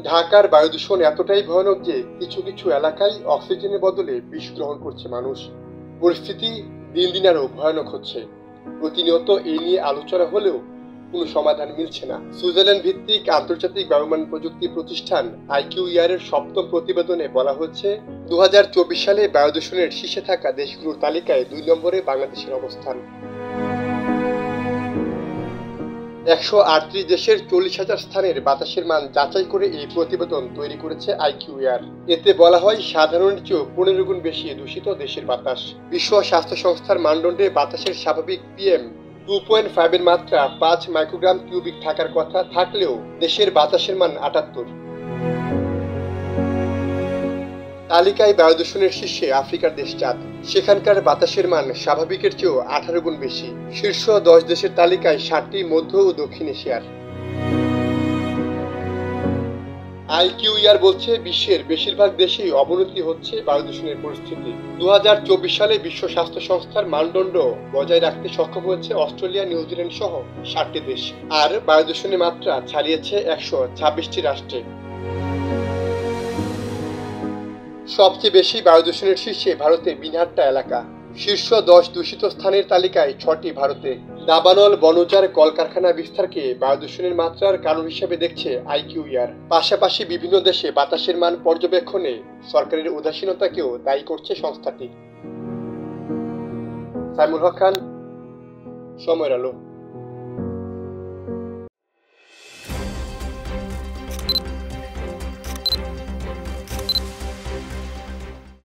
ঢাকার বায়ু দূষণ এতটাই ভয়ানক যে কিছু কিছু এলাকায় অক্সিজেনের বদলে বিষ গ্রহণ করছে মানুষ। পরিস্থিতি দিন দিন আরো ভয়ানক হচ্ছে। প্রতিনিয়ত এই নিয়ে আলোচনা হলেও কোনো সমাধান মিলছে না। সুইজারল্যান্ড ভিত্তিক আন্তর্জাতিক বায়ুমান প্রযুক্তি প্রতিষ্ঠান IQER এর সপ্তম প্রতিবেদনে বলা হচ্ছে 2024 সালে বায়ু দূষণের শীর্ষে থাকা দেশগুলোর তালিকায় 2 নম্বরে বাংলাদেশের অবস্থান। 138 দেশের 40,000 স্থানের বাতাসের মান যাচাই করে এই প্রতিবেদন তৈরি করেছে IQER। এতে বলা হয় সাধারণের চেয়েও 15 গুণ বেশি দূষিত দেশের বাতাস। বিশ্ব স্বাস্থ্য সংস্থার মানদণ্ডে বাতাসের স্বাভাবিক PM 2.5 এর মাত্রা 5 মাইক্রোগ্রাম কিউবিক থাকার কথা থাকলেও দেশের বাতাসের মান 78। তালিকায় বায়ু দূষণের শীর্ষে আফ্রিকার দেশ চাঁদ। সেখানকার বাতাসের মান স্বাভাবিকের চেয়েও 18 গুণ বেশি। শীর্ষ 10 দেশের তালিকায় 7টি মধ্য ও দক্ষিণ এশিয়ার। IQER বলছে বিশ্বের বেশিরভাগ দেশেই অবনতি হচ্ছে বায়ু দূষণের পরিস্থিতি। 2024 সালে বিশ্ব স্বাস্থ্য সংস্থার মানদণ্ড বজায় রাখতে সক্ষম হয়েছে অস্ট্রেলিয়া, নিউজিল্যান্ড সহ 7টি দেশ, আর বায়ু দূষণের মাত্রা ছাড়িয়েছে 126টি রাষ্ট্রে। সবচেয়ে বেশি বায়ু দূষণের শীর্ষে ভারতের বিনহাট্টা এলাকা। শীর্ষ 10 দূষিত স্থানের তালিকায় 6টি ভারতে। দাবানল, বনজার কলকারখানা বিস্তারকে বায়ু দূষণের মাত্রার কারণ হিসেবে দেখছে IQER। পাশাপাশি বিভিন্ন দেশে বাতাসের মান পর্যবেক্ষণে সরকারের উদাসীনতাকেও দায়ী করছে সংস্থাটি। সাইমুল হক খান, সময়ের আলো।